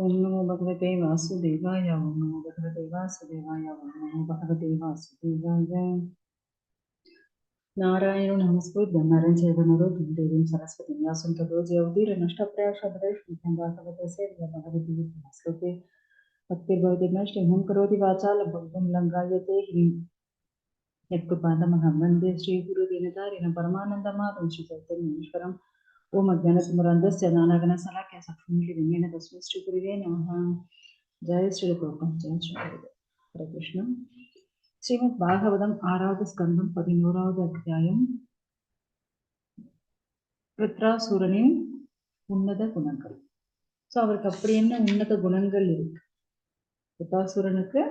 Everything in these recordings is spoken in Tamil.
ओम नमो भगवते वासुदेवाय। ओम नमो भगवते वासुदेवाय। ओम नमो भगवते वासुदेवाय। नारायण नमस्कृत्य नरं चैव नरोत्तमं देवीं सरस्वतीं व्यासं ततो जयमुदीरये नष्टप्रायश्चित्तं भगवते भगवती नमस्कृते भक्तिर्भवति नष्टिं करोति वाचालं भक्तं लङ्घयते यत्कृपातमहं वन्दे श्रीगुरुदीनतारिणं परमानन्दमाधवं श्रीचैतन्येश्वरम्। ओम अज्ञानतिमिरान्धस्य ज्ञानाग्निशलाकया चक्षुरुन्मीलितं तस्मै श्रीगुरुवे नमः। जय श्री प्रभुपाद। जय श्री गुरुदेव। हरे कृष्ण। श्रीमद् भागवतम 6வது ஸ்கந்தம் 11வது அத்தியாயம். விருத்ராசுரனின் உன்னத குணங்கள். ஸோ அவருக்கு அப்படி என்ன உன்னத குணங்கள் இருக்கு? விருத்ராசுரனுக்கு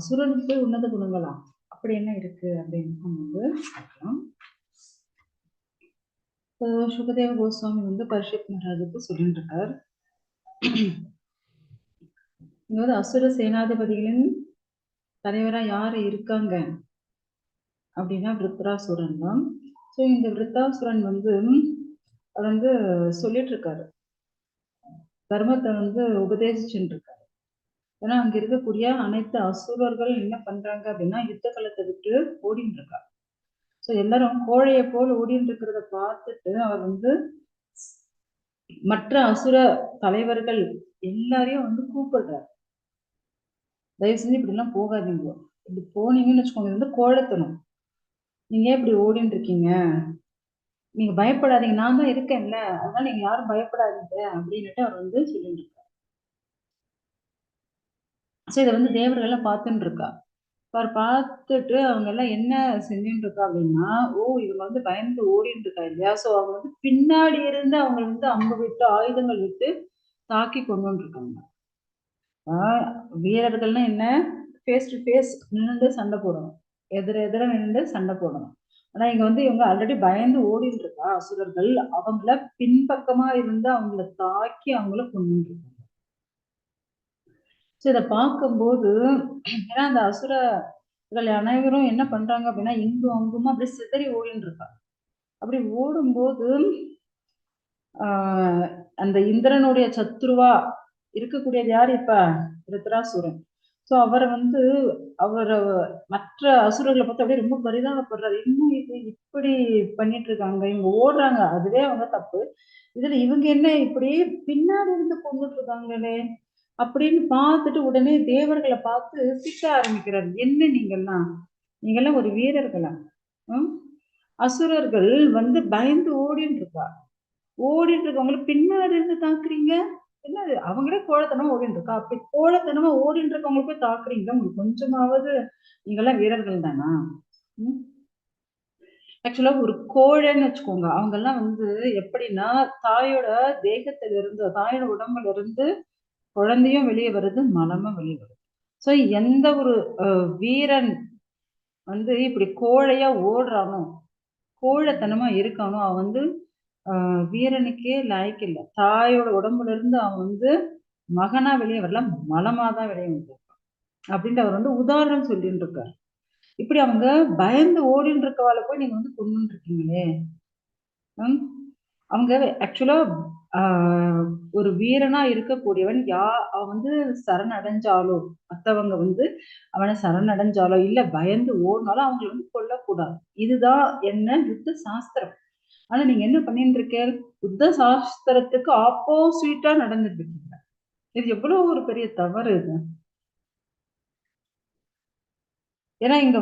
அசுரனுக்கு உன்னத குணங்களா அப்படி என்ன இருக்கு அப்படின்னு நம்ம பார்க்கலாம். சுகதேவ கோஸ்வாமி பரிஷத் மகாராஜுக்கு சொல்லிட்டு இருக்கார். இங்க அசுர சேனாதிபதிகளின் தலைவரா யாரு இருக்காங்க அப்படின்னா விருத்ராசுரன் தான். ஸோ இந்த விருத்தாசுரன் சொல்லிட்டு இருக்காரு, தர்மத்தை உபதேசிச்சுட்டு இருக்காரு. ஏன்னா அங்க இருக்கக்கூடிய அனைத்து அசுரர்கள் என்ன பண்றாங்க அப்படின்னா யுத்த களத்தை விட்டு ஓடிட்டு இருக்காரு. ஸோ எல்லாரும் கோழையை போல் ஓடிட்டு இருக்கிறத பார்த்துட்டு அவர் மற்ற அசுர தலைவர்கள் எல்லாரையும் கூப்பிடுறாரு, தயவு செஞ்சு இப்படி எல்லாம் போகாதீங்க, இப்படி போனீங்கன்னு வச்சுக்கோங்க, இது கோழைத்தனம், நீங்க இப்படி ஓடிட்டு இருக்கீங்க, நீங்க பயப்படாதீங்க, நான் தான் இருக்கேன்ல, அதனால நீங்க யாரும் பயப்படாதீங்க அப்படின்னுட்டு அவர் சொல்லிட்டு இருக்காரு. ஸோ இதை தேவர்கள்லாம் பார்த்துட்டு இருக்கா. அவர் பார்த்துட்டு அவங்க எல்லாம் என்ன செஞ்சுட்டு இருக்கா அப்படின்னா, இவங்க பயந்து ஓடிட்டு இருக்கா இல்லையா, ஸோ அவங்க பின்னாடி இருந்து அவங்க அம்பு விட்டு ஆயுதங்கள் விட்டு தாக்கி கொண்டு இருக்காங்க. வீரர்கள்னா என்ன, ஃபேஸ் டு ஃபேஸ் நின்று சண்டை போடணும், எதிர நின்று சண்டை போடணும். ஆனா இங்க இவங்க ஆல்ரெடி பயந்து ஓடிட்டு இருக்கா அசுரர்கள், அவங்கள பின்பக்கமா இருந்து அவங்கள தாக்கி அவங்கள கொண்டு இருக்காங்க. ஸோ இதை பார்க்கும்போது ஏன்னா அந்த அசுரர்கள் அனைவரும் என்ன பண்றாங்க அப்படின்னா இங்கும் அங்குமா அப்படி சிதறி ஓடின்னு இருக்கா. அப்படி ஓடும்போது அந்த இந்திரனுடைய சத்ருவா இருக்கக்கூடியது யாரு இப்ப விருத்ராசுரன். ஸோ அவரை அவரை மற்ற அசுரர்களை பார்த்து அப்படியே ரொம்ப பரிதாபப்படுறாரு, இன்னும் இது இப்படி பண்ணிட்டு இருக்காங்க, இவங்க ஓடுறாங்க, அதுவே அவங்க தப்பு, இதுல இவங்க என்ன இப்படி பின்னாடி இருந்து கொண்டுட்டு இருக்காங்களே அப்படின்னு பார்த்துட்டு உடனே தேவர்களை பார்த்து திட்ட ஆரம்பிக்கிறார். என்ன நீங்கெல்லாம் ஒரு வீரர்களா? அசுரர்கள் பயந்து ஓடிட்டு இருக்கவங்களுக்கு பின்னாடி இருந்து தாக்குறீங்க, என்னது அவங்களே கோழத்தனமா ஓடிட்டு இருக்கா, அப்படி கோழத்தனமா ஓடிட்டு இருக்கவங்களுக்கு போய் தாக்குறீங்களா? உங்களுக்கு கொஞ்சமாவது நீங்கெல்லாம் வீரர்கள் தானா? ஆக்சுவலா ஒரு கோழைன்னு வச்சுக்கோங்க, அவங்க எல்லாம் எப்படின்னா தாயோட தேகத்துல இருந்து, தாயோட உடம்புல இருந்து குழந்தையும் வெளியே வருது, மலமும் வெளியே வருது. ஸோ எந்த ஒரு வீரன் இப்படி கோழையா ஓடுறானோ, கோழைத்தனமா இருக்கானோ, அவன் வீரனுக்கே லாய்க்கு இல்லை. தாயோட உடம்புல இருந்து அவன் மகனா வெளியே வரல, மலமாதான் வெளியே வந்திருக்கான் அப்படின்ட்டு அவர் உதாரணம் சொல்லிட்டு இருக்காரு. இப்படி அவங்க பயந்து ஓடின்னு இருக்கவால போய் நீங்க கொண்டு இருக்கீங்களே. அவங்க ஆக்சுவலா ஒரு வீரனா இருக்கக்கூடியவன் அவன் சரணடைஞ்சாலோ, மற்றவங்க அவனை சரணடைஞ்சாலோ இல்ல பயந்து ஓடினாலும் அவங்களை கொல்லக்கூடாது. இதுதான் என்ன யுத்த சாஸ்திரம். ஆனா நீங்க என்ன பண்ணிட்டு இருக்க, யுத்த சாஸ்திரத்துக்கு ஆப்போசிட்டா நடந்துட்டு இருக்கீங்க. இது எவ்வளவு ஒரு பெரிய தவறு இது. ஏன்னா இங்க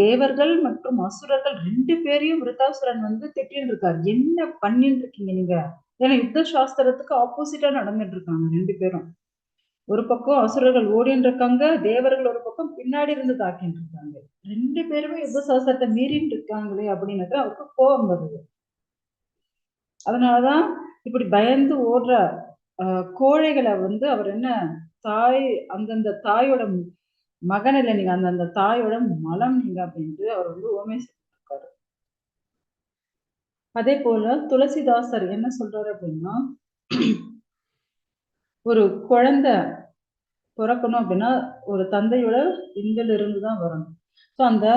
தேவர்கள் மற்றும் அசுரர்கள் 2 பேரையும் விருத்தாசுரன் திட்டின்னு இருக்காரு, என்ன பண்ணிட்டு இருக்கீங்க நீங்க. ஏன்னா யுத்த சாஸ்திரத்துக்கு ஆப்போசிட்டா நடந்துட்டு இருக்காங்க 2 பேரும். ஒரு பக்கம் அசுரர்கள் ஓடின்னு இருக்காங்க, தேவர்கள் ஒரு பக்கம் பின்னாடி இருந்து தாக்கிட்டு இருக்காங்க. 2 பேருமே யுத்த சாஸ்திரத்தை மீறிட்டு இருக்காங்களே அப்படின்னு அவருக்கு கோபம் வருது. அதனாலதான் இப்படி பயந்து ஓடுற கோழைகளை அவர் என்ன அந்தந்த தாயோட மகன் இல்லை, நீங்க அந்த தாயோட மலம் நீங்க அப்படின்ட்டு அவர் ஓமை சொல்லிருக்காரு. அதே போல துளசிதாசர் என்ன சொல்றாரு அப்படின்னா, ஒரு குழந்தை பிறக்கணும் அப்படின்னா ஒரு தந்தையோட விந்தில இருந்துதான் வரணும். ஸோ அந்த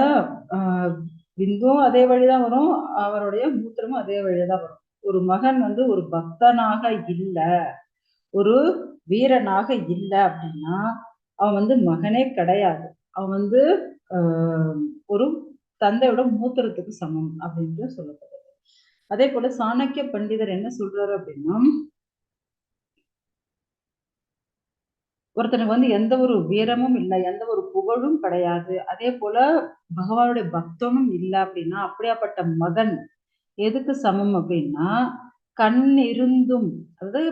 விந்தும் அதே வழிதான் வரும், அவருடைய மூத்திரமும் அதே வழிதான் வரும். ஒரு மகன் ஒரு பக்தனாக இல்லை, ஒரு வீரனாக இல்லை அப்படின்னா அவன் வந்து மகனே கிடையாது. அவன் வந்து ஒரு தந்தையோட மூத்திரத்துக்கு சமம் அப்படின்ட்டு சொல்லப்படுது. அதே போல சாணக்கிய பண்டிதர் என்ன சொல்றாரு அப்படின்னா, ஒருத்தனுக்கு வந்து எந்த ஒரு வீரமும் இல்லை, எந்த ஒரு புகழும் கிடையாது, அதே போல பகவானுடைய பக்தனும் இல்லை அப்படின்னா அப்படியாப்பட்ட மகன் எதுக்கு சமம் அப்படின்னா, கண் இருந்தும், அதாவது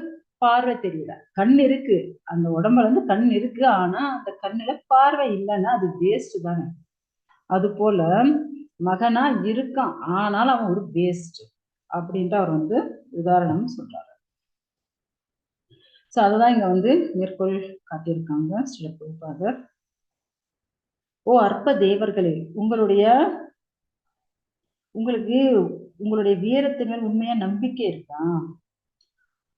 பார்வை தெரியல, கண் இருக்கு, அந்த உடம்புல வந்து கண் இருக்கு, ஆனா அந்த கண்ணுல பார்வை இல்லைன்னா அது வேஸ்ட் தானே. அது போல மகனா இருக்கான், ஆனாலும் அவன் ஒரு வேஸ்ட் அப்படின்ட்டு அவர் வந்து உதாரணம் சொல்றாரு. சோ அதுதான் இங்க வந்து மேற்கோள் காட்டியிருக்காங்க ஸ்ரீல பிரபுபாதர். ஓ அற்ப தேவர்களே, உங்களுக்கு உங்களுடைய வீரத்தின் மேல் உண்மையா நம்பிக்கை இருக்கா?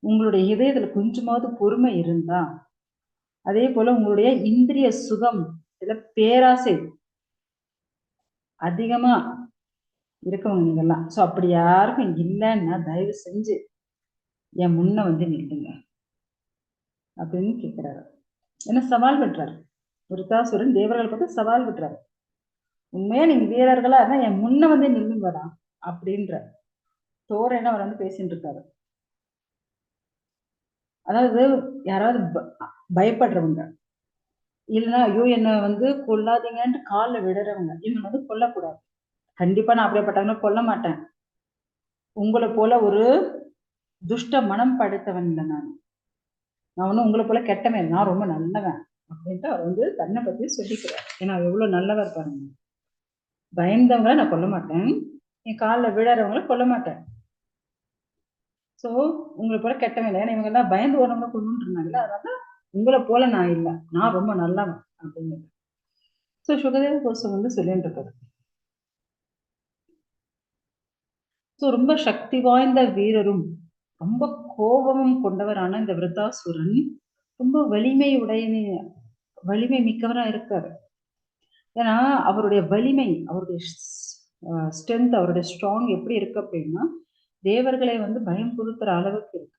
உங்களுடைய இதயத்துல கொஞ்சமாவது பொறுமை இருந்தா, அதே போல உங்களுடைய இந்திரிய சுகம், இதுல பேராசை அதிகமா இருக்கவங்க நீங்கெல்லாம். சோ அப்படி யாருக்கும் இல்லைன்னா தயவு செஞ்சு என் முன்ன வந்து நில்லுங்க அப்படின்னு கேட்கிறாரு. என்ன சவால் விட்டுறாரு. விருத்தாசுரன் தேவர்கள் பார்த்து சவால் விட்டுறாரு. உண்மையா நீங்க வீரர்களா இருந்தா என் முன்ன வந்து நில்லுங்கடா அப்படின்ற தோரணையில அவர் வந்து பேசிட்டு இருக்காரு. அதாவது யாராவது பயப்படுறவங்க, இல்லைன்னா ஐயோ என்ன வந்து கொல்லாதீங்கன்ட்டு காலில் விடுறவங்க, இவங்க வந்து கொல்லக்கூடாது. கண்டிப்பா நான் அப்படியேப்பட்டவங்க கொல்ல மாட்டேன். உங்களை போல ஒரு துஷ்ட மனம் படைத்தவன் இல்லை நான் ஒன்றும் உங்களை போல கெட்டவன், நான் ரொம்ப நல்லவன் அப்படின்ட்டு அவர் வந்து தன்னை பத்தி சொல்லிக்கிறார். ஏன்னா எவ்வளவு நல்லவர் பாருங்க. பயந்தவங்களை நான் கொல்ல மாட்டேன், என் காலில் விழறவங்களை கொல்ல மாட்டேன். ஸோ உங்களை போல கெட்டவன் இல்லை. ஏன்னா இவங்க எல்லாம் பயந்து ஓடவங்க கொண்டு இருந்தாங்கல்ல, அதனால உங்களை போல நான் இல்லை, நான் ரொம்ப நல்லவன் அப்படிங்கிறது. ஸோ சுகதேவ கோஸ்வாமி வந்து சொல்லிட்டு இருக்காரு. ஸோ ரொம்ப சக்தி வாய்ந்த வீரரும் ரொம்ப கோபமும் கொண்டவரான இந்த விருத்தாசுரன் ரொம்ப வலிமை மிக்கவரா இருக்காரு. ஏன்னா அவருடைய வலிமை, அவருடைய ஸ்ட்ரென்த், அவருடைய ஸ்ட்ராங் எப்படி இருக்கு அப்படின்னா தேவர்களை வந்து பயம் பொறுத்துற அளவுக்கு இருக்கு.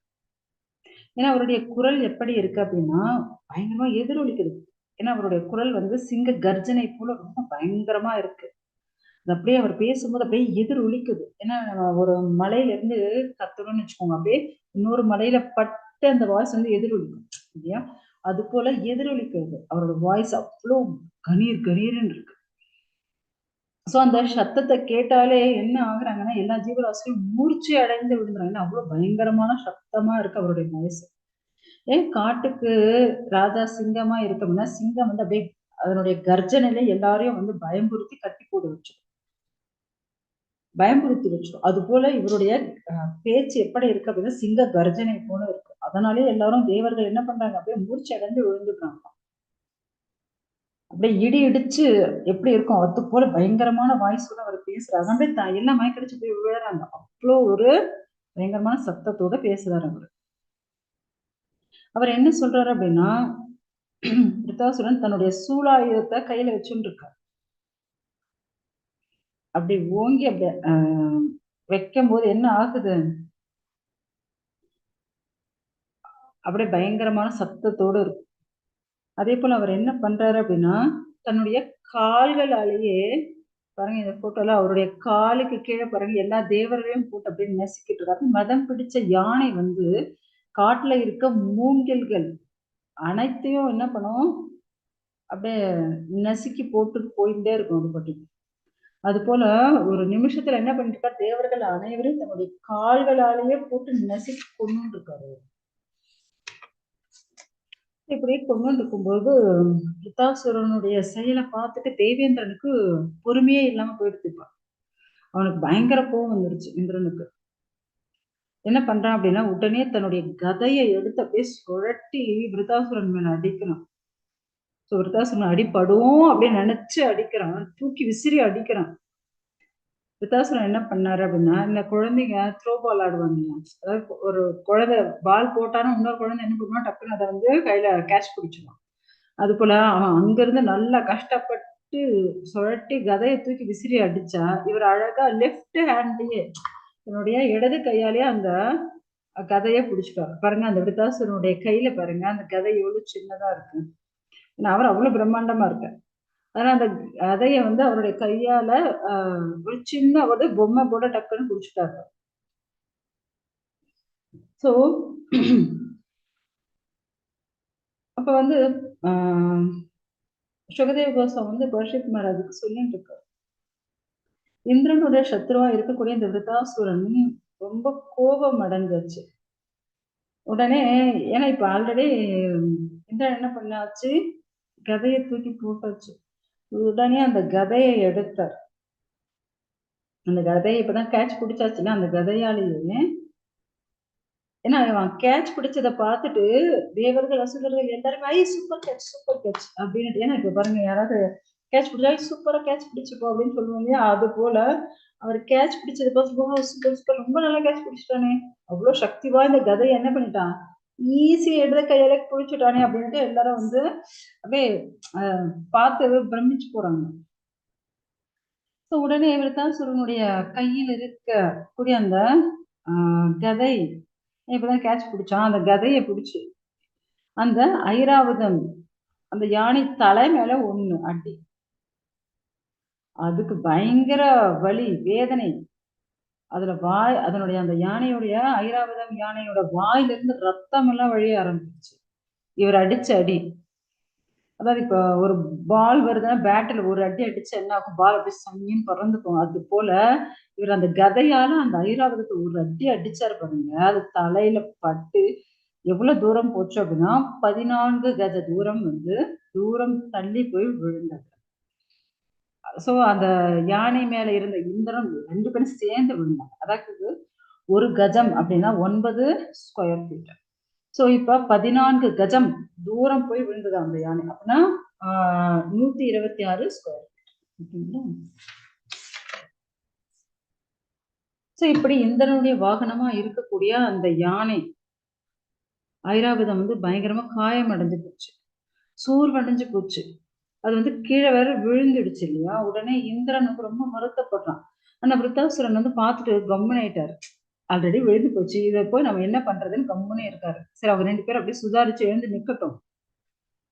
ஏன்னா அவருடைய குரல் எப்படி இருக்கு அப்படின்னா பயங்கரமா எதிரொலிக்குது. ஏன்னா அவருடைய குரல் வந்து சிங்க கர்ஜனை போல ரொம்ப பயங்கரமா இருக்கு. அது அப்படியே அவர் பேசும்போது அப்படியே எதிரொலிக்குது. ஏன்னா ஒரு மலையில இருந்து கத்தணும்னு வச்சுக்கோங்க, அப்படியே இன்னொரு மலையில பட்டு அந்த வாய்ஸ் வந்து எதிரொலிக்கும் இல்லையா? அது போல எதிரொலிக்கிறது அவரோட வாய்ஸ். அவ்வளோ கணீர் கணீர்னு இருக்கு. சோ அந்த சத்தத்தை கேட்டாலே என்ன ஆகுறாங்கன்னா எல்லா ஜீவராசியும் மூர்ச்சி அடைந்து விழுந்துறாங்க. அவ்வளவு பயங்கரமான சத்தமா இருக்கு அவருடைய வாய்ஸ். ஏன் காட்டுக்கு ராஜா சிங்கமா இருக்கணும்னா சிங்கம் வந்து அப்படியே அதனுடைய கர்ஜனையில எல்லாரையும் வந்து பயம்புறுத்தி கட்டி போட்டு வச்சிடும், பயம்புறுத்தி வச்சிடும். அது போல இவருடைய பேச்சு எப்படி இருக்கு அப்படின்னா சிங்க கர்ஜனை போல இருக்கு. அதனாலே எல்லாரும் தேவர்கள் என்ன பண்றாங்க, அப்படியே மூர்ச்சி அடைந்து விழுந்துடுறாங்க. அப்படியே இடி இடிச்சு எப்படி இருக்கும் அது போல பயங்கரமான வாய்ஸோட அவர் பேசுறாரு. அப்படியே எல்லாம் மயக்கடிச்சு போய் விழுறாங்க. அவ்வளோ ஒரு பயங்கரமான சத்தத்தோட பேசுறாரு அவரு. அவர் என்ன சொல்றாரு அப்படின்னா விருத்தாசுரன் தன்னுடைய சூலாயுதத்தை கையில வச்சுட்டு இருக்காரு. அப்படி ஓங்கி அப்படி வைக்கும் போது என்ன ஆகுது, அப்படியே பயங்கரமான சத்தத்தோடு இருக்கும். அதே போல அவர் என்ன பண்றாரு அப்படின்னா தன்னுடைய கால்களாலேயே பாருங்க, இந்த போட்டோல அவருடைய காலுக்கு கீழே பாருங்க எல்லா தேவர்களையும் போட்டு அப்படியே நசுக்கிட்டு இருக்காரு. மதம் பிடிச்ச யானை வந்து காட்டுல இருக்க மூங்கில்கள் அனைத்தையும் என்ன பண்ணும், அப்படியே நசுக்கி போட்டு போயிட்டே இருக்கும் அது பற்றி. அது போல ஒரு நிமிஷத்துல என்ன பண்ணிட்டு இருக்காரு, தேவர்கள் அனைவரும் தன்னுடைய கால்களாலேயே போட்டு நசுக்கி கொண்டு இருக்காரு. இப்படியே கொண்டு இருக்கும்போது விருத்தாசுரனுடைய செயலை பார்த்துட்டு தேவேந்திரனுக்கு பொறுமையே இல்லாம போயிடுச்சுப்பா. அவனுக்கு பயங்கர கோவம் வந்துருச்சு இந்திரனுக்கு. என்ன பண்றான் அப்படின்னா உடனே தன்னுடைய கதையை எடுத்து அப்படியே சுழட்டி விருத்தாசுரன் மேல அடிக்கிறான். விருத்தாசுரன் அடிப்படும் அப்படின்னு நினைச்சு அடிக்கிறான், தூக்கி விசிறி அடிக்கிறான். விருத்தாசுரன் என்ன பண்ணாரு அப்படின்னா, இந்த குழந்தைங்க த்ரோ பால் ஆடுவாங்க, அதாவது ஒரு குழந்தை பால் போட்டானா இன்னொரு குழந்தை என்ன பண்ணுவான், டக்குன்னு அதை வந்து கையில கேட்ச் பிடிச்சிடுவான். அது போல அவன் அங்கிருந்து நல்லா கஷ்டப்பட்டு சுழட்டி கதையை தூக்கி விசிறி அடிச்சா இவர் அழகா லெஃப்ட் ஹேண்ட்லயே தன்னுடைய இடது கையாலேயே அந்த கதையை பிடிச்சிட்டாரு பாருங்க. அந்த விருத்தாசுரனுடைய கையில பாருங்க அந்த கதை எவ்வளவு சின்னதா இருக்கு. ஏன்னா அவர் அவ்வளவு பிரம்மாண்டமா இருக்கார். ஆனா அந்த கதையை வந்து அவருடைய கையால ஒரு சின்ன ஒரு பொம்மை போட டக்குன்னு பிடிச்சிட்டாரு. சோ அப்ப வந்து ஆஹ் சுகதேவ கோஸ்வாமி வந்து பரீட்சித் மகாராஜுக்கு சொல்லிட்டு இருக்காரு, இந்திரனுடைய சத்ருவா இருக்கக்கூடிய இந்த விருத்தாசுரன் ரொம்ப கோபம் அடைஞ்சாச்சு. உடனே ஏன்னா இப்ப ஆல்ரெடி இந்திரன் என்ன பண்ணாச்சு, கதையை தூக்கி போட்டாச்சு. உடனே அந்த கதையை எடுத்தார். அந்த கதையை இப்பதான் கேட்ச் பிடிச்சாச்சுன்னா அந்த கதையாலேயே, ஏன்னா அவன் கேட்ச் பிடிச்சதை பார்த்துட்டு தேவர்கள் அசுரர்கள் எல்லாருமே ஐ சூப்பர் கேட்ச் அப்படின்னு. ஏன்னா இப்ப பாருங்க யாராவது கேட்ச் பிடிச்சா சூப்பரா கேட்ச் பிடிச்சிப்போம் அப்படின்னு சொல்லுவோம் இல்லையா, அது போல அவர் கேட்ச் பிடிச்சதை பார்த்து சூப்பர் சூப்பர் ரொம்ப நல்லா கேட்ச் பிடிச்சிட்டானே, அவ்வளவு சக்தி வாய்ந்த கதையை என்ன பண்ணிட்டான், ஈஸியா எடுத்த கையில பிடிச்சிட்டானே அப்படின்ட்டு எல்லாரும் வந்து அப்படியே பார்த்து பிரமிச்சு போறாங்க. உடனே விருத்தாசுரனுடைய கையில் இருக்கக்கூடிய அந்த கதை இப்பதான் கேட்ச் பிடிச்சான். அந்த கதையை பிடிச்சு அந்த ஐராவதம் அந்த யானை தலை மேல ஒண்ணு அடி, அதுக்கு பயங்கர வலி வேதனை. அதுல அதனுடைய அந்த யானையுடைய ஐராவதம் யானையோட வாயிலிருந்து ரத்தம் எல்லாம் வழிய ஆரம்பிச்சு. இவர் அடிச்ச அடி, அதாவது இப்ப ஒரு பால் வருதுன்னா பேட்டில் ஒரு அடி அடிச்சு என்ன ஆகும், பால் அப்படி சமயம் பறந்துக்கும். அது போல இவர் அந்த கதையால அந்த ஐராவதத்தை ஒரு அடி அடிச்சாரு பாருங்க, அது தலையில பட்டு எவ்வளவு தூரம் போச்சு அப்படின்னா 14 கஜ தூரம் வந்து தூரம் தள்ளி போய் விழுந்தாங்க. சோ அந்த யானை மேல இருந்த இந்திரன் 2 பேரும் சேர்ந்து விழுந்தாங்க. அதாவது ஒரு கஜம் அப்படின்னா 9 ஸ்கொயர் ஃபீட். சோ இப்ப 14 கஜம் தூரம் போய் விழுந்தது அந்த யானை. அப்படின்னா 126 ஸ்கொயர் ஃபீட். சோ இப்படி இந்திரனுடைய வாகனமா இருக்கக்கூடிய அந்த யானை ஐராவதம் வந்து பயங்கரமா காயம் அடைஞ்சு போச்சு, சூர்வடைஞ்சு போச்சு. அது வந்து கீழே வேற விழுந்துடுச்சு இல்லையா. உடனே இந்திரன் வந்து ரொம்ப வருத்தப்படுறான். ஆனா விருத்தாசுரன் வந்து பார்த்துட்டு கம்முன்னு ஆயிட்டாரு. ஆல்ரெடி விழுந்து போச்சு, இதை போய் நம்ம என்ன பண்றதுன்னு கம்முனே இருக்காரு. சரி அவங்க 2 பேரும் அப்படியே சுதாரிச்சு எழுந்து நிக்கட்டும்,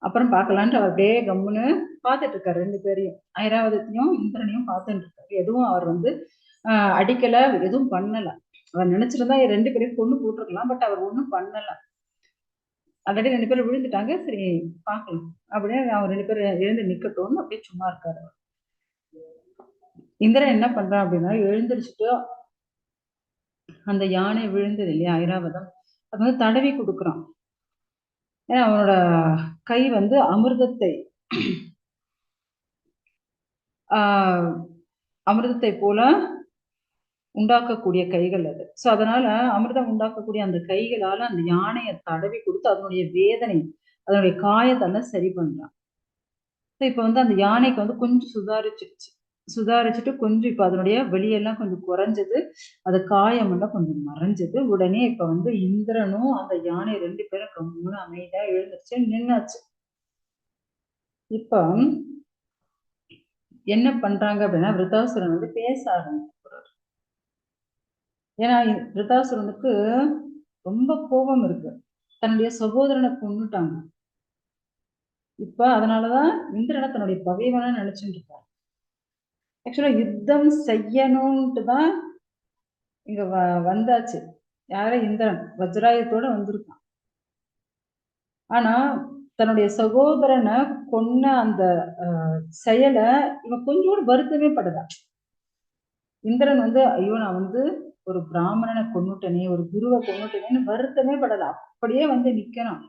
அப்புறம் பார்க்கலான்ட்டு அவர் அப்படியே கம்முன்னு பார்த்துட்டு இருக்காரு. 2 பேரையும், ஐராவதத்தையும் இந்திரனையும் பார்த்துட்டு இருக்காரு. எதுவும் அவர் வந்து அடிக்கல, எதுவும் பண்ணல. அவர் நினைச்சிருந்தா 2 பேரையும் கொண்டு போட்டிருக்கலாம், பட் அவர் ஒண்ணும் பண்ணல. ஆல்ரெடி 2 பேரும் விழுந்துட்டாங்க, சரி பார்க்கலாம் அப்படின்னு அவங்க 2 பேரும் எழுந்து நிக்கட்டும்னு அப்படியே சும்மா இருக்காரு. இந்திரன் என்ன பண்றான் அப்படின்னா எழுந்திரிச்சுட்டு அந்த யானை விழுந்தது இல்லையா ஐராவதம், அது வந்து தடவி கொடுக்குறான். ஏன்னா அவனோட கை வந்து அமிர்தத்தை அமிர்தத்தை போல உண்டாக்கக்கூடிய கைகள் அது. சோ அதனால அமிர்தம் உண்டாக்கக்கூடிய அந்த கைகளால அந்த யானையை தடவி கொடுத்து அதனுடைய வேதனை அதனுடைய காயத்தெல்லாம் சரி பண்றான். இப்ப வந்து அந்த யானைக்கு வந்து கொஞ்சம் சுதாரிச்சுட்டு கொஞ்சம் இப்ப அதனுடைய வெளியெல்லாம் கொஞ்சம் குறைஞ்சது, அது காயம் எல்லாம் கொஞ்சம் மறைஞ்சது. உடனே இப்ப வந்து இந்திரனும் அந்த யானை 2 பேரும் ரொம்ப அமைதியா எழுந்துருச்சு, நின்னாச்சு. இப்ப என்ன பண்றாங்க அப்படின்னா விருத்தாசுரன் வந்து பேச ஆரம்பிக்கிறார். ஏன்னா விருத்தாசுரனுக்கு ரொம்ப கோபம் இருக்கு, தன்னுடைய சகோதரனை கொன்னுட்டாங்க. இப்ப அதனாலதான் இந்திரனை தன்னுடைய பகைவனா நினைச்சுட்டு இருக்காரு. ஆக்சுவலா யுத்தம் செய்யணும்ட்டு தான் இங்க வந்தாச்சு. யார இந்திரன் வஜ்ராயத்தோட வந்திருக்கான். ஆனா தன்னுடைய சகோதரனை கொன்ன அந்த செயலை இவன் கொஞ்சோடு வருத்தமே படுதா. இந்திரன் வந்து ஐயோ நான் வந்து ஒரு பிராமணனை கொன்னுட்டனே, ஒரு குருவை கொன்னுட்டனேன்னு வருத்தமே படல. அப்படியே வந்து நிக்கிறான்.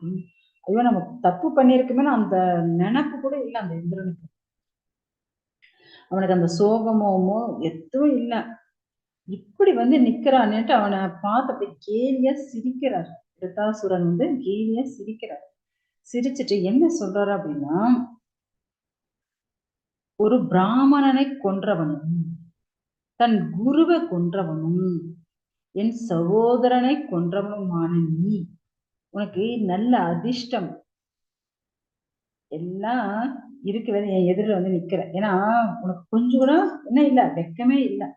ஐயோ நம்ம தப்பு பண்ணிருக்குமே அந்த நினைப்பு கூட இல்லை அந்த இந்திரனுக்கு. அவனுக்கு அந்த சோகமோமோ எதுவும் இல்லை. இப்படி வந்து நிக்கிறான்னுட்டு அவனை பார்த்து அப்படி கேலியா சிரிக்கிறார். விருத்தாசுரன் வந்து கேலியா சிரிக்கிறார். சிரிச்சுட்டு என்ன சொல்றாரு அப்படின்னா, ஒரு பிராமணனை கொன்றவனும் தன் குருவை கொன்றவனும் என் சகோதரனை கொன்றவனுமான நீ, உனக்கு நல்ல அதிர்ஷ்டம் எல்லாம் இருக்கிறது, என் எதிரில் வந்து நிக்கிற. ஏன்னா உனக்கு கொஞ்சம் கூட என்ன இல்லை, வெக்கமே இல்லை.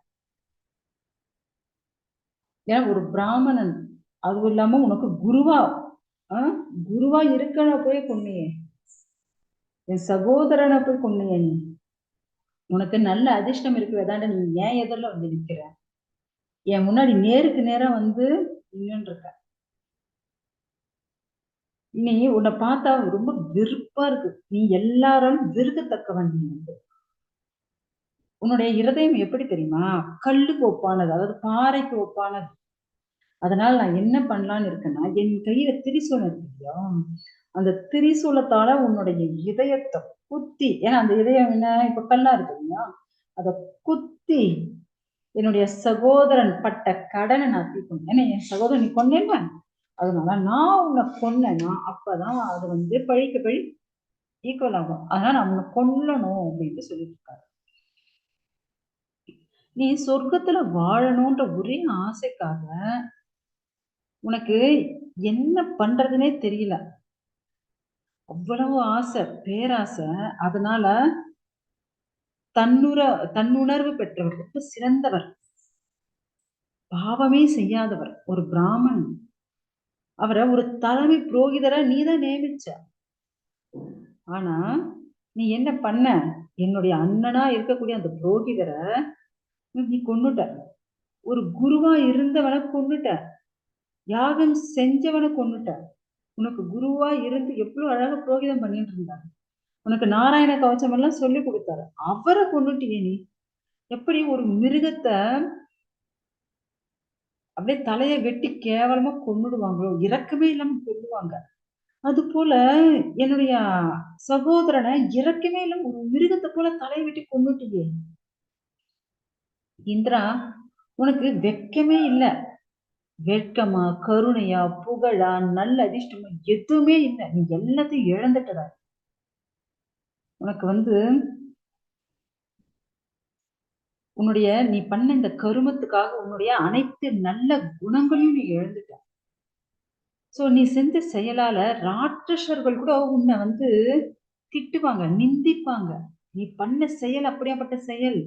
ஏன்னா ஒரு பிராமணன் அதுவும் இல்லாம உனக்கு குருவா குருவா இருக்கன போய் கொன்னியே, என் சகோதரனை போய் கொன்னியே நீ. உனக்கு நல்ல அதிர்ஷ்டம் இருக்கு வேதாண்ட, நீ ஏன் எதிரில வந்து நிக்கிற, என் முன்னாடி நேருக்கு நேரா வந்து நின்னுட்டு இருக்க. நீ உன்னை பார்த்தா ரொம்ப வெறுப்பா இருக்கு, நீ எல்லாரும் வெறுக்கத்தக்கவன். நீ வந்து உன்னுடைய இருதயம் எப்படி தெரியுமா, கல்லுக்கு ஒப்பானது, அதாவது பாறைக்கு ஒப்பானது. அதனால நான் என்ன பண்ணலான்னு இருக்கேன்னா, என் கையில திரிசூலம் இருக்கு இல்லையா, அந்த திரிசூலத்தால உன்னுடைய இதயத்தை குத்தி, ஏன்னா அந்த இதயம் என்ன இப்ப கல்லா இருக்கு இல்லையா, அத குத்தி என்னுடைய சகோதரன் பட்ட கடனை நான் தீர்க்கணும். ஏன்னா என் சகோதரன் நீ கொன்னேன்னா, அதனால நான் உன்னை கொன்னேன்னா அப்பதான் அது வந்து பழிக்கு பழி ஈக்குவல் ஆகும். அதனால நான் உன்னை கொல்லணும் அப்படின்னு சொல்லிட்டு இருக்காரு. நீ சொர்க்கத்துல வாழணும்ன்ற ஒரே ஆசைக்காக உனக்கு என்ன பண்றதுன்னே தெரியல. அவ்வளவு ஆசை, பேராசை. அதனால தன்னுணர்வு பெற்றவர், ரொம்ப சிறந்தவர், பாவமே செய்யாதவர், ஒரு பிராமணன். அவரை ஒரு தலைமை புரோகிதரா நீதான் நியமிச்ச. ஆனா நீ என்ன பண்ண, என்னுடைய அண்ணனா இருக்கக்கூடிய அந்த புரோகிதரை நீ கொன்னுட்ட. ஒரு குருவா இருந்தவனை கொன்னுட்ட, யாகம் செஞ்சவனை கொன்னுட்ட. உனக்கு குருவா இருந்து எவ்வளவு அழகா புரோகிதம் பண்ணிட்டு இருந்தாரு, உனக்கு நாராயண கவசம் எல்லாம் சொல்லி கொடுத்தாரு, அவரை கொன்னுட்டியே நீ. எப்படி ஒரு மிருகத்தை அப்படியே தலையை வெட்டி கேவலமா கொன்னுடுவாங்களோ, இரக்கமே இல்லாம கொல்லுவாங்க, அது போல என்னுடைய சகோதரனை இரக்கமே இல்லாம ஒரு மிருகத்தை போல தலையை வெட்டி கொன்னுட்டியே. இந்திரா, உனக்கு வெட்கமே இல்ல. வெட்கமா, கருணையா, புகழா, நல்ல அதிர்ஷ்டமா எதுவுமே இல்லை. நீ எல்லாத்தையும் இழந்துட்டதா. உனக்கு வந்து உன்னுடைய நீ பண்ண இந்த கருமத்துக்காக உன்னுடைய அனைத்து நல்ல குணங்களையும் நீ இழந்துட்ட. சோ நீ செஞ்ச செயலால ராட்சசர்கள் கூட உன்னை வந்து திட்டுவாங்க, நிந்திப்பாங்க. நீ பண்ண செயல் அப்படியாப்பட்ட செயல்,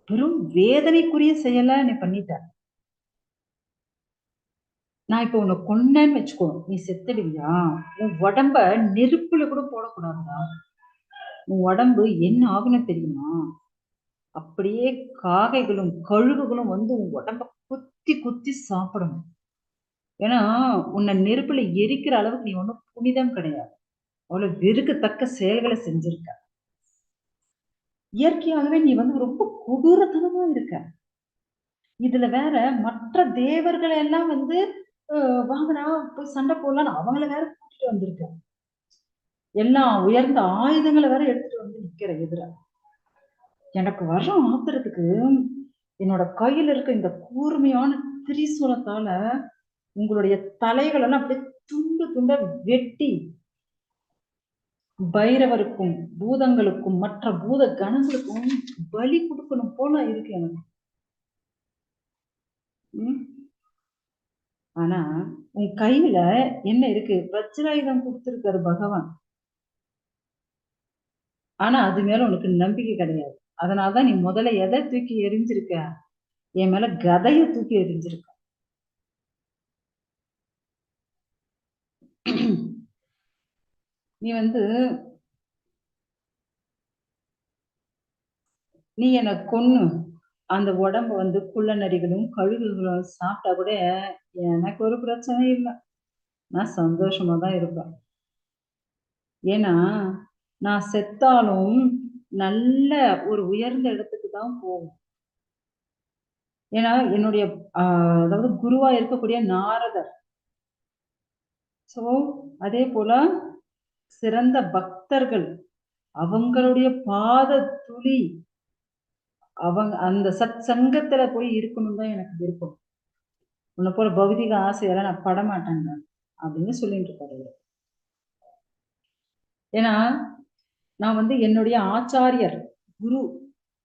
பெரும் வேதனைக்குரிய செயலா நீ பண்ணிட்ட. நான் இப்ப உன்னை கொன்னேன்னு வச்சுக்கோ, நீ செத்துடுவியா? உன் உடம்ப நெருப்புல கூட போடக்கூடாதுடா. உன் உடம்பு என்ன ஆகுன்னு தெரியுமா, அப்படியே காகைகளும் கழுகுகளும் வந்து உன் உடம்ப குத்தி குத்தி சாப்பிடணும். ஏன்னா உன்னை நெருப்புல எரிக்கிற அளவுக்கு நீ ஒண்ணும் புனிதம் கிடையாது, அவ்வளவு வெறுக்கத்தக்க செயல்களை செஞ்சிருக்க. இயற்கையாகவே நீ வந்து ரொம்ப கொடூரத்தனமா இருக்க. இதுல வேற மற்ற தேவர்களை எல்லாம் வந்து வாங்கினா போய் சண்டை போடலான்னு அவங்கள வேற கூட்டிட்டு வந்திருக்க. எல்லாம் உயர்ந்த ஆயுதங்களை வேற எடுத்துட்டு வந்து நிக்கிற எதிர. எனக்கு வர்ற ஆத்திரத்துக்கு என்னோட கையில இருக்க இந்த கூர்மையான திரிசூலத்தால உங்களுடைய தலைகள் எல்லாம் அப்படியே துண்டு துண்ட வெட்டி பைரவருக்கும் பூதங்களுக்கும் மற்ற பூத கணங்களுக்கும் பலி கொடுக்கணும் போல இருக்கு எனக்கு. ஆனா உன் கையில என்ன இருக்கு, வஜ்ராயுதம் கொடுத்திருக்காரு பகவான். ஆனா அது மேல உனக்கு நம்பிக்கை கிடையாது. அதனாலதான் நீ முதல்ல எதை தூக்கி எரிஞ்சிருக்க, என் மேல கதைய தூக்கி எரிஞ்சிருக்க. நீ வந்து நீ என்ன கொன்னு அந்த உடம்ப வந்து குள்ள நரிகளும் கழுகுகளும் சாப்பிட்டா கூட எனக்கு ஒரு பிரச்சனையும் இல்லை, நான் சந்தோஷமா தான் இருப்பேன். ஏன்னா நான் செத்தாலும் நல்ல ஒரு உயர்ந்த இடத்துக்கு தான் போகும். ஏன்னா என்னுடைய அதாவது குருவா இருக்கக்கூடிய நாரதர், சோ அதே போல சிறந்த பக்தர்கள், அவங்களுடைய பாத துளி அவங்க அந்த சத் சங்கத்துல போய் இருக்கணும் தான் எனக்கு விருப்பம். உன்னை போல பௌதிக ஆசையெல்லாம் நான் படமாட்டேங்க அப்படின்னு சொல்லிட்டு இருக்காரு. ஏன்னா நான் வந்து என்னுடைய ஆச்சாரியர், குரு,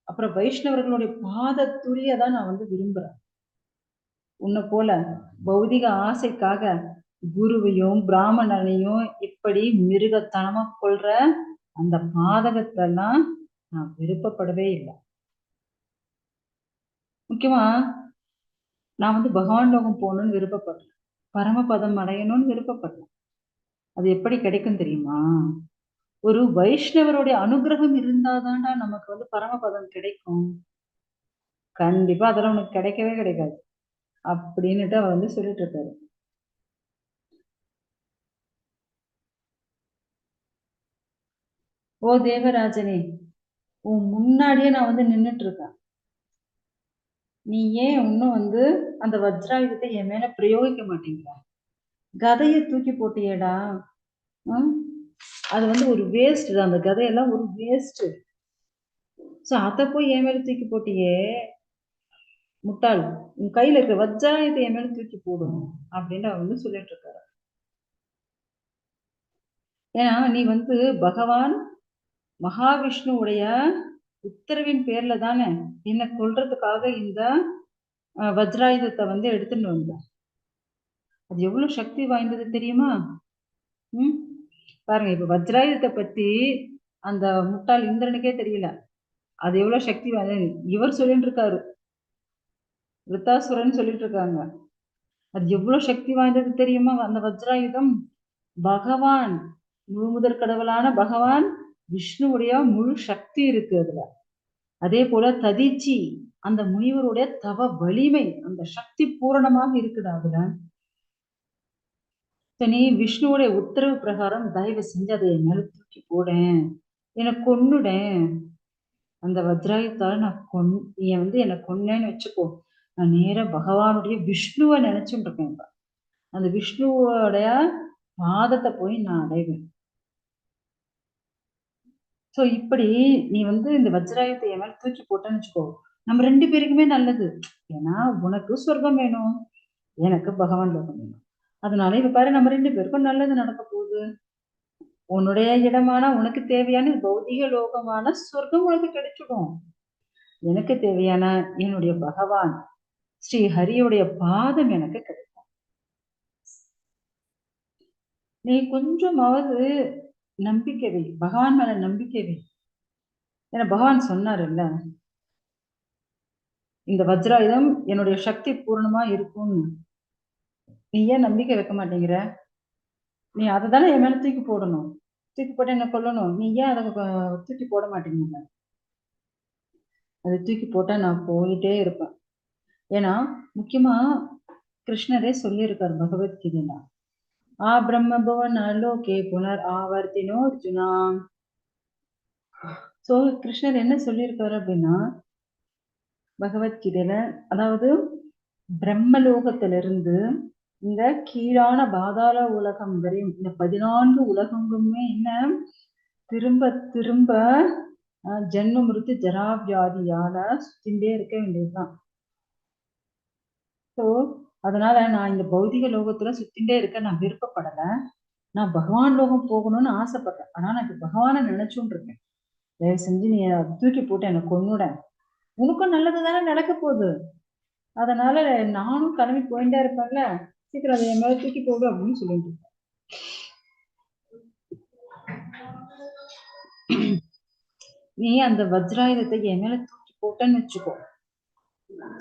அப்புறம் வைஷ்ணவர்களுடைய பாத துளியை தான் நான் வந்து விரும்புறேன். உன்னை போல பௌதிக ஆசைக்காக குருவையும் பிராமணனையும் இப்படி மிருகத்தனமா கொள்ற அந்த பாதகத்தெல்லாம் நான் விருப்பப்படவே இல்லை. முக்கியமா நான் வந்து பகவான் லோகம் போகணும்னு விருப்பப்படுறேன். பரமபதம் அடையணும்னு விருப்பப்படுறேன். அது எப்படி கிடைக்கும் தெரியுமா? ஒரு வைஷ்ணவருடைய அனுகிரகம் இருந்தாதான்டா நமக்கு வந்து பரமபதம் கிடைக்கும். கண்டிப்பா அதெல்லாம் உனக்கு கிடைக்கவே கிடைக்காது. அப்படின்னுட்டு அவர் வந்து சொல்லிட்டு இருக்காரு. ஓ தேவராஜனே, உன் முன்னாடியே நான் வந்து நின்னுட்டு இருக்கேன். நீ ஏன் இன்னும் வந்து அந்த வஜ்ராயுதத்தை என் மேல பிரயோகிக்க மாட்டேங்கிற? கதைய தூக்கி போட்டியேடா. ம்? அது வந்து ஒரு வேஸ்ட் தான். அந்த கதையெல்லாம் ஒரு வேஸ்ட். சோ அத போய் என் மேல தூக்கி போட்டியே, முட்டாள். உன் கையில இருக்க வஜ்ராயுதத்தை என் மேல தூக்கி போடும் அப்படின்னு அவர் வந்து சொல்லிட்டு இருக்காரு. ஏன்னா நீ வந்து பகவான் மகாவிஷ்ணுவுடைய உத்தரவின் பேர்ல தானே என்ன கொல்றதுக்காக இந்த வஜ்ராயுதத்தை வந்து எடுத்துட்டு வந்த. அது எவ்வளவு சக்தி வாய்ந்தது தெரியுமா? ம் பாருங்க, இப்ப வஜ்ராயுதத்தை பத்தி அந்த முட்டாள் இந்திரனுக்கே தெரியல. அது எவ்வளவு சக்தி வாய்ந்தது இவர் சொல்லிட்டு இருக்காரு. விருத்தாசுரன் சொல்லிட்டு இருக்காங்க. அது எவ்வளவு சக்தி வாய்ந்தது தெரியுமா அந்த வஜ்ராயுதம்? பகவான் முழுமுதற் கடவுளான பகவான் விஷ்ணுவுடைய முழு சக்தி இருக்கு அதுல. அதே போல ததிச்சி அந்த முனிவருடைய தவ வலிமை, அந்த சக்தி பூரணமாக இருக்குதா அதுல. நீ விஷ்ணுவுடைய உத்தரவு பிரகாரம் தயவு செஞ்சு அதை என் மேல தூக்கி போடேன், என்னை கொன்னுடேன். அந்த வஜ்ராயுத்தால நீ வந்து என்னை கொன்னேன்னு வச்சுக்கோ, நான் நேர பகவானுடைய விஷ்ணுவை நினைச்சுட்டு இருக்கேன். அந்த விஷ்ணுவோடைய பாதத்தை போய் நான் அடைவேன். சோ இப்படி நீ வந்து இந்த வஜ்ராயுதத்தை என் மேல தூக்கி போட்டேன்னு வச்சுக்கோ, நம்ம 2 பேருக்குமே நல்லது. ஏன்னா உனக்கு சொர்க்கம் வேணும், எனக்கு பகவான் லோகம் வேணும். அதனால இப்ப பாரு நம்ம 2 பேருக்கும் நல்லது நடக்க போகுது. உன்னுடைய இடமான உனக்கு தேவையான பௌதிக லோகமான சொர்க்கம் உனக்கு கிடைச்சிடும். எனக்கு தேவையான என்னுடைய பகவான் ஸ்ரீ ஹரியுடைய பாதம் எனக்கு கிடைக்கும். நீ கொஞ்சமாவது நம்பிக்கை வை, பகவான் மேல நம்பிக்கை வை. ஏன்னா பகவான் சொன்னாருல்ல, இந்த வஜ்ராயுதம் என்னுடைய சக்தி பூர்ணமா இருக்கும்னு. நீ ஏன் நம்பிக்கை வைக்க மாட்டேங்கிற? நீ அதை தானே என் மேல தூக்கி போடணும். தூக்கி போட்டு என்ன கொல்லணும். நீ ஏன் அதை தூக்கி போட மாட்டேங்கிற? அதை தூக்கி போட்டா நான் போயிட்டே இருப்பேன். ஏன்னா முக்கியமா கிருஷ்ணரே சொல்லியிருக்காரு பகவத்கீதையில, ஆ பிரம்ம புவன லோகே புனர் ஆவர்த்தினோ அர்ஜுனா. சோ கிருஷ்ணர் என்ன சொல்லியிருக்காரு அப்படின்னா பகவத்கீதையில, அதாவது பிரம்மலோகத்திலிருந்து இந்த கீழான பாதாள உலகம் வரை இந்த 14 உலகங்களுமே என்ன திரும்ப திரும்ப ஜென்ம மிருத்து ஜராவியாதியால சுத்திண்டே இருக்க வேண்டியதுதான். ஸோ அதனால நான் இந்த பௌதிக லோகத்துல சுத்திண்டே இருக்க நான் விருப்பப்படல. நான் பகவான் லோகம் போகணும்னு ஆசைப்படுறேன். ஆனா நான் இப்ப பகவானை நினைச்சுட்டு இருக்கேன். தயவு செஞ்சு நீ தூக்கி போட்டு எனக்கு கொன்னுட, உனக்கும் நல்லது தானே நடக்க போகுது. அதனால நானும் கிளம்பி போயிட்டே இருப்பேன்ல, சீக்கிரம் அதை என் மேல தூக்கி போடு அப்படின்னு சொல்லிட்டு இருக்கேன். நீ அந்த வஜ்ராயுதத்தை என் மேல தூக்கி போட்டேன்னு வச்சுக்கோ,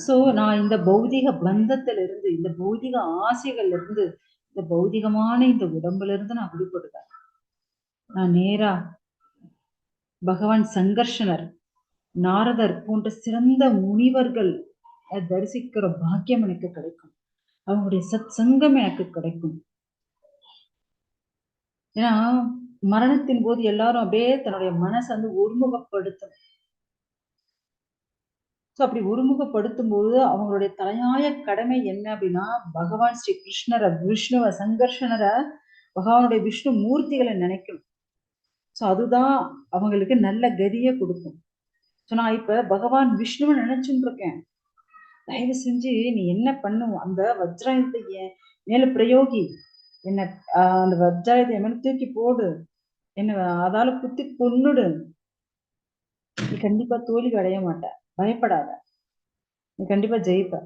சோ நான் இந்த பௌதிக பந்தத்துல இருந்து, இந்த பௌதிக ஆசைகள்ல இருந்து, இந்த பௌதிகமான இந்த உடம்புல இருந்து நான் விடுபடுவேன். நான் நேரா பகவான் சங்கர்ஷனர், நாரதர் போன்ற சிறந்த முனிவர்கள் தரிசிக்கிற பாக்கியம் எனக்கு கிடைக்கும். அவங்களுடைய சத் சங்கம் எனக்கு கிடைக்கும். ஏன்னா மரணத்தின் போது எல்லாரும் அப்படியே தன்னுடைய மனசை வந்து ஒருமுகப்படுத்தும். சோ அப்படி ஒருமுகப்படுத்தும் போது அவங்களுடைய தலையாய கடமை என்ன அப்படின்னா, பகவான் ஸ்ரீ கிருஷ்ணரை, விஷ்ணுவ சங்கர்ஷனரை, பகவானுடைய விஷ்ணு மூர்த்திகளை நினைக்கணும். சோ அதுதான் அவங்களுக்கு நல்ல கதியை கொடுக்கும். சோ நான் இப்ப பகவான் விஷ்ணுவை நினைச்சுட்டு இருக்கேன். தயவு செஞ்சு நீ என்ன பண்ணும், அந்த வஜ்ராயுதத்தை மேல பிரயோகி, என்ன அந்த வஜ்ராயுதத்தை மேல தூக்கி போடு, என்ன அதால குத்தி கொன்னுடு. நீ கண்டிப்பா தோல்வி அடைய மாட்ட, பயப்படாத, நீ கண்டிப்பா ஜெயிப்ப.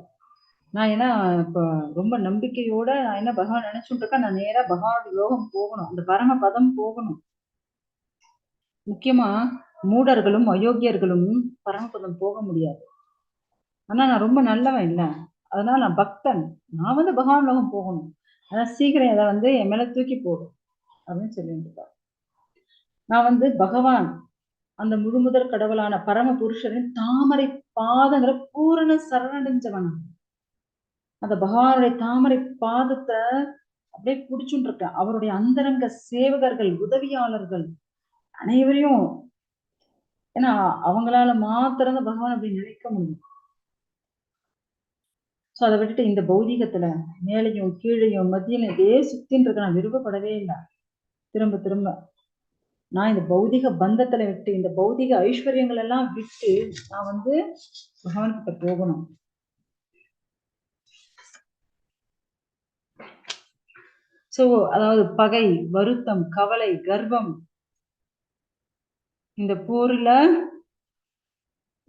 நான் ஏன்னா இப்ப ரொம்ப நம்பிக்கையோட நான் என்ன பகவான் நினைச்சுட்டு இருக்கேன். நான் நேரா பகவானுடைய லோகம் போகணும், அந்த பரம பதம் போகணும். முக்கியமா மூடர்களும் அயோக்கியர்களும் பரமபதம் போக முடியாது. ஆனா நான் ரொம்ப நல்லவன் இல்ல, அதனால நான் பக்தன், நான் வந்து பகவான் லோகம் போகணும். அதான் சீக்கிரம் இதை வந்து என் மேல தூக்கி போடும் அப்படின்னு சொல்லிட்டு நான் வந்து பகவான் அந்த முழுமுதற் கடவுளான பரம புருஷரின் தாமரை பாதங்களை பூரண சரணடைஞ்சவன். அந்த பகவானுடைய தாமரை பாதத்தை அப்படியே புடிச்சுட்டு இருக்கேன். அவருடைய அந்தரங்க சேவகர்கள், உதவியாளர்கள் அனைவரையும், ஏன்னா அவங்களால மாத்திரம் தான் பகவான் அப்படி நினைக்க முடியும். சோ அதை விட்டுட்டு இந்த பௌதீகத்துல மேலையும் கீழையும் மத்தியிலும் இதே சுத்தின்னு இருக்க நான் விருப்பப்படவே இல்லை. திரும்ப திரும்ப நான் இந்த பௌதிக பந்தத்துல விட்டு, இந்த பௌதிக ஐஸ்வர்யங்கள் எல்லாம் விட்டு நான் வந்து பகவான் கிட்ட போகணும். சோ அதாவது பகை, வருத்தம், கவலை, கர்வம், இந்த போர்ல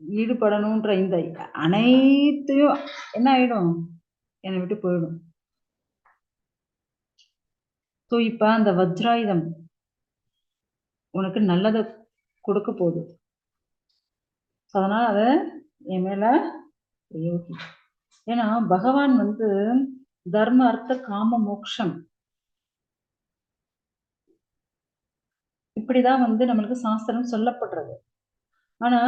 ஈடுபடணும்ன்ற இந்த அனைத்தையும் என்ன ஆயிடும், என்னை விட்டு போயிடும். சோ இப்ப அந்த வஜ்ராயுதம் உனக்கு நல்லதை கொடுக்க போகுது. அதனால அத என் மேல யோகி. ஏன்னா பகவான் வந்து தர்ம அர்த்த காம மோக்ஷம் இப்படிதான் வந்து நம்மளுக்கு சாஸ்திரம் சொல்லப்படுறது. ஆனா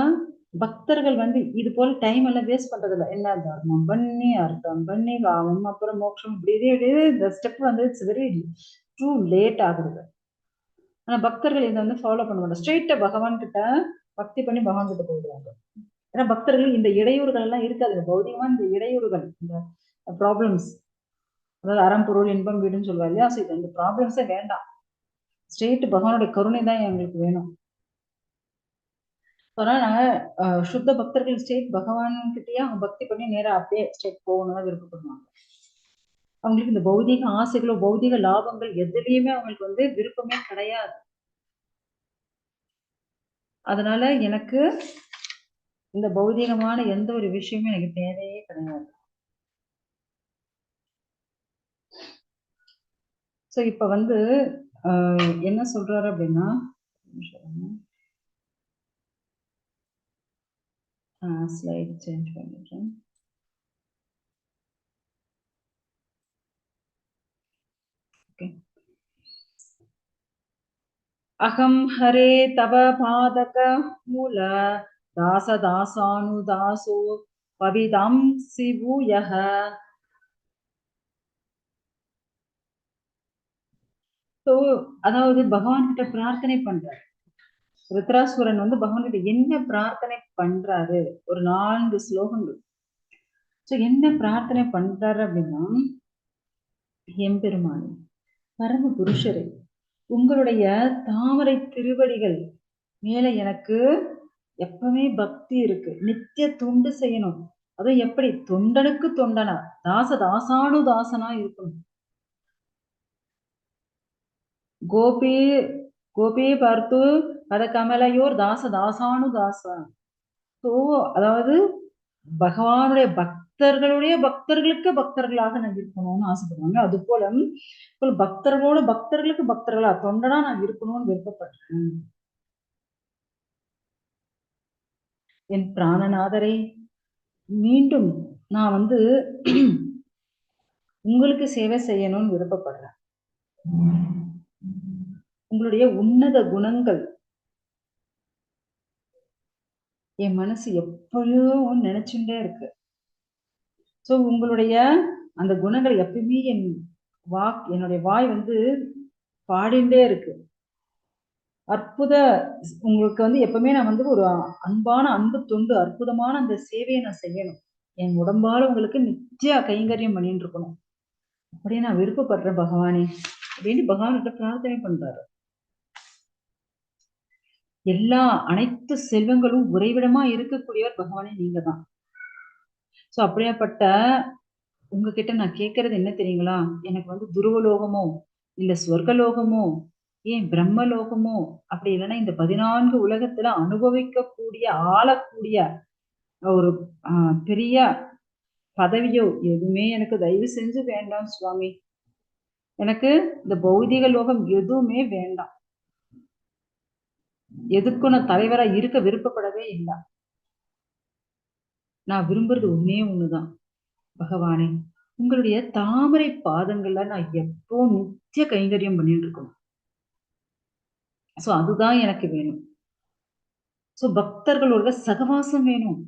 பக்தர்கள் வந்து இது போல டைம் எல்லாம் வேஸ்ட் பண்றது இல்லை. என்ன தர்மம் பண்ணி அர்த்தம் பண்ணி காமம் அப்புறம் மோட்சம் இப்படி இந்த ஸ்டெப் வந்து இட்ஸ் வெரி டூ லேட் ஆகுறது. ஆனா பக்தர்கள் இதை வந்து ஃபாலோ பண்ண மாட்டாங்க. ஸ்ட்ரெயிட்டா பகவான் கிட்ட பக்தி பண்ணி பகவான் கிட்ட போயிடுவாங்க. ஏன்னா பக்தர்கள் இந்த இடையூறுகள் எல்லாம் இருக்காது. பௌதிகமா இந்த இடையூறுகள், இந்த ப்ராப்ளம்ஸ், அதாவது அறம் பொருள் இன்பம் வீடுன்னு சொல்லுவாங்க இல்லையா, ஸோ இது இந்த ப்ராப்ளம்ஸே வேண்டாம். ஸ்ட்ரெயிட் பகவானுடைய கருணை தான் எங்களுக்கு வேணும். அதனால நாங்க சுத்த பக்தர்கள் ஸ்ட்ரெயிட் பகவான் கிட்டயே அவங்க பக்தி பண்ணி நேரா அப்படியே ஸ்ட்ரெயிட் போகணும் தான் விருப்பப்படுவாங்க. அவங்களுக்கு இந்த பௌதிக ஆசைகளோ பௌதிக லாபங்கள் எதுலையுமே அவங்களுக்கு வந்து விருப்பமே கிடையாது. அதனால எனக்கு இந்த பௌதிகமான எந்த ஒரு விஷயமும் எனக்கு தேவையே கிடையாது. சோ இப்ப வந்து என்ன சொல்றாரு அப்படின்னா, ஸ்லைட் சேஞ்ச் பண்ணிடுறேன். ஓகே. அகம் ஹரே தவ பாதக மூல தாச தாசானுதாசோ பவிதம் சிபூயஹ. ஸோ அதாவது பகவான் கிட்ட பிரார்த்தனை பண்றாரு. ருத்ராசுரன் வந்து பகவான் கிட்ட என்ன பிரார்த்தனை பண்றாரு, ஒரு 4 ஸ்லோகங்கள். ஸோ என்ன பிரார்த்தனை பண்றாரு அப்படின்னா, எம்பெருமானே பரம புருஷரே, உங்களுடைய தாமரை திருவடிகள் மேல எனக்கு எப்பவுமே பக்தி இருக்கு. நித்திய தொண்டு செய்யணும். அதுவும் எப்படி, தொண்டனுக்கு தொண்டனா, தாச தாசானு தாசனா இருக்கணும். கோபி கோபி பார்த்து பத கமலையோர் தாச தாசானு தாசா. ஸோ அதாவது பகவானுடைய பக்தர்களுடைய பக்தர்களுக்கு பக்தர்களாக நான் இருக்கணும்னு ஆசைப்படுவாங்க. அது போல பக்தர்களோட பக்தர்களுக்கு பக்தர்களா தொண்டனா நான் இருக்கணும்னு விருப்பப்படுறேன். என் பிராணநாதரே, மீண்டும் நான் வந்து உங்களுக்கு சேவை செய்யணும்னு விருப்பப்படுறேன். உங்களுடைய உன்னத குணங்கள் என் மனசு எப்பயும் நினைச்சுட்டே இருக்கு. சோ உங்களுடைய அந்த குணங்கள் எப்பயுமே என்னுடைய வாய் வந்து பாடிண்டே இருக்கு. அற்புத, உங்களுக்கு வந்து எப்பவுமே நான் வந்து ஒரு அன்பான அன்பு தொண்டு, அற்புதமான அந்த சேவையை நான் செய்யணும். என் உடம்பால உங்களுக்கு நிச்சய கைங்கரியம் பண்ணிட்டு இருக்கணும் அப்படியே நான் விருப்பப்படுறேன் பகவானே அப்படின்னு பகவான்கிட்ட பிரார்த்தனை பண்றாரு. எல்லா அனைத்து செல்வங்களும் உறைவிடமா இருக்கக்கூடியவர் பகவானே நீங்க தான். சோ அப்படியாப்பட்ட உங்ககிட்ட நான் கேட்கறது என்ன தெரியுங்களா, எனக்கு வந்து துருவலோகமோ இல்ல ஸ்வர்கலோகமோ ஏன் பிரம்மலோகமோ அப்படி இல்லைன்னா இந்த 14 உலகத்துல அனுபவிக்கக்கூடிய ஆளக்கூடிய ஒரு பெரிய பதவியோ எதுவுமே எனக்கு தயவு செஞ்சு வேண்டாம் சுவாமி. எனக்கு இந்த பௌதிக லோகம் எதுவுமே வேண்டாம். எதுக்கும் நான் தலைவரா இருக்க விருப்பப்படவே இல்லை. நான் விரும்புறது ஒன்னே ஒண்ணுதான், பகவானே உங்களுடைய தாமரை பாதங்கள்ல நான் எப்போ நித்திய கைங்கரியம் பண்ணிட்டு இருக்கணும். சோ அதுதான் எனக்கு வேணும். சோ பக்தர்களோட சகவாசம் வேணும்.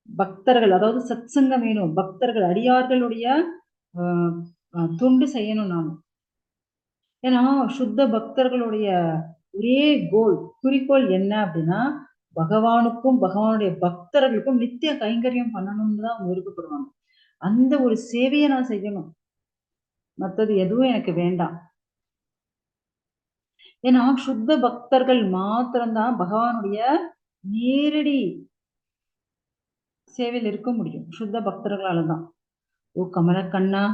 பக்தர்கள் அதாவது சத்சங்கம் வேணும். பக்தர்கள் அடியார்களுடைய ஆ தொண்டு செய்யணும் நானு. ஏன்னா, சுத்த பக்தர்களுடைய ஒரே குறிக்கோள் என்ன அப்படின்னா, பகவானுக்கும், பகவானுடைய பக்தர்களுக்கும் நித்திய கைங்கரியம் பண்ணணும்னு தான் அவங்க விருப்பப்படுவாங்க. அந்த ஒரு சேவைய நான் செய்யணும். மத்தது எதுவும் எனக்கு வேண்டாம். ஏன்னா, சுத்த பக்தர்கள் மாத்திரம் தான் பகவானுடைய நேரடி சேவையில இருக்க முடியும். சுத்த பக்தர்களால தான். "ஓ கமலக்கண்ணா"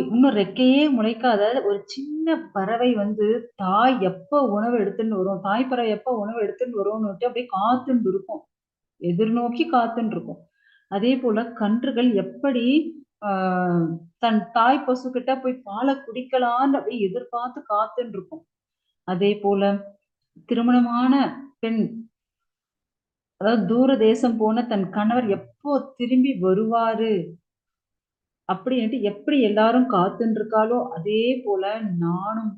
இன்னும் ரெக்கையே முளைக்காத ஒரு சின்ன பறவை வந்து தாய் எப்ப உணவு எடுத்துன்னு வரும், தாய் பறவை எப்ப உணவு எடுத்துன்னு வரும்னுட்டு அப்படியே காத்துண்டு இருக்கும். எதிர்நோக்கி காத்துன்னு இருக்கும். அதே போல கன்றுகள் எப்படி ஆ தன் தாய் பசுகிட்ட போய் பால குடிக்கலான்னு அப்படியே எதிர்பார்த்து காத்துன்னு இருக்கும். அதே போல திருமணமான பெண், அதாவது தூர தேசம் போன தன் கணவர் எப்போ திரும்பி வருவாரு அப்படின்ட்டு எப்படி எல்லாரும் காத்துன்னு இருக்காளோ, அதே போல நானும்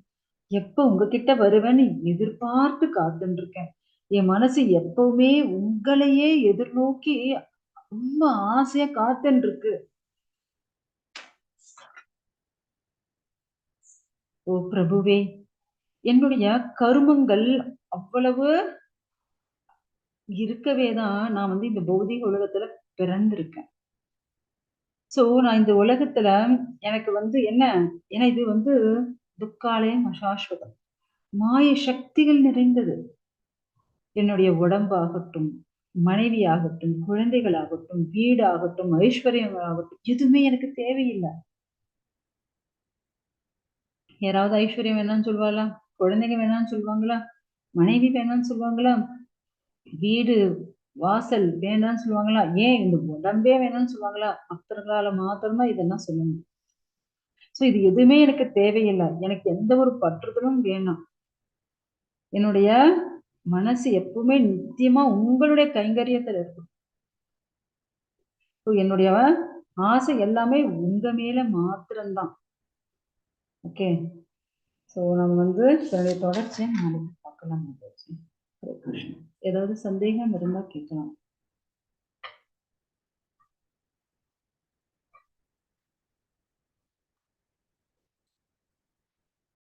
எப்ப உங்ககிட்ட வருவேன்னு எதிர்பார்த்து காத்துன்னு இருக்கேன். என் மனசு எப்பவுமே உங்களையே எதிர்நோக்கி ரொம்ப ஆசையா காத்துன்னு இருக்கு. ஓ பிரபுவே! என்னுடைய கருமங்கள் அவ்வளவு இருக்கவே தான் நான் வந்து இந்த பௌதீக உலகத்துல பிறந்திருக்கேன். நான் இந்த உலகத்துல எனக்கு வந்து என்ன ஏன்னா இது வந்து துக்காலயம் அசாஸ்வதம். மாய சக்திகள் நிறைந்தது. என்னுடைய உடம்பாகட்டும், மனைவியாகட்டும், குழந்தைகளாகட்டும், வீடாகட்டும், ஐஸ்வர்யங்களாகட்டும் எதுவுமே எனக்கு தேவையில்ல. யாராவது ஐஸ்வர்யம் வேணாம்னு சொல்வாளா? குழந்தைங்க வேணாம்னு சொல்லுவாங்களா? மனைவி வேணாம்னு சொல்லுவாங்களா? வீடு, வாசல் வேணாம்னு சொல்லுவாங்களா? ஏன் இந்த உடம்பே வேணாம்னு சொல்லுவாங்களா? பக்தர்களால மாத்திரம் தான் இதெல்லாம் சொல்ல முடியும். இது எதுவுமே எனக்கு தேவையில்ல. எனக்கு எந்த ஒரு பற்றுதலும் வேணாம். என்னுடைய மனசு எப்பவுமே நித்தியமா உங்களுடைய கைங்கரியத்துல இருக்கணும். என்னுடைய ஆசை எல்லாமே உங்க மேல மாத்திரம் தான். ஓகே. நம்ம வந்து இதனுடைய தொடர்ச்சிய நாளைக்கு பார்க்கலாம். ஹரே கிருஷ்ணா. ஏதாவது சந்தேகம் இருந்தா கேட்கலாம்.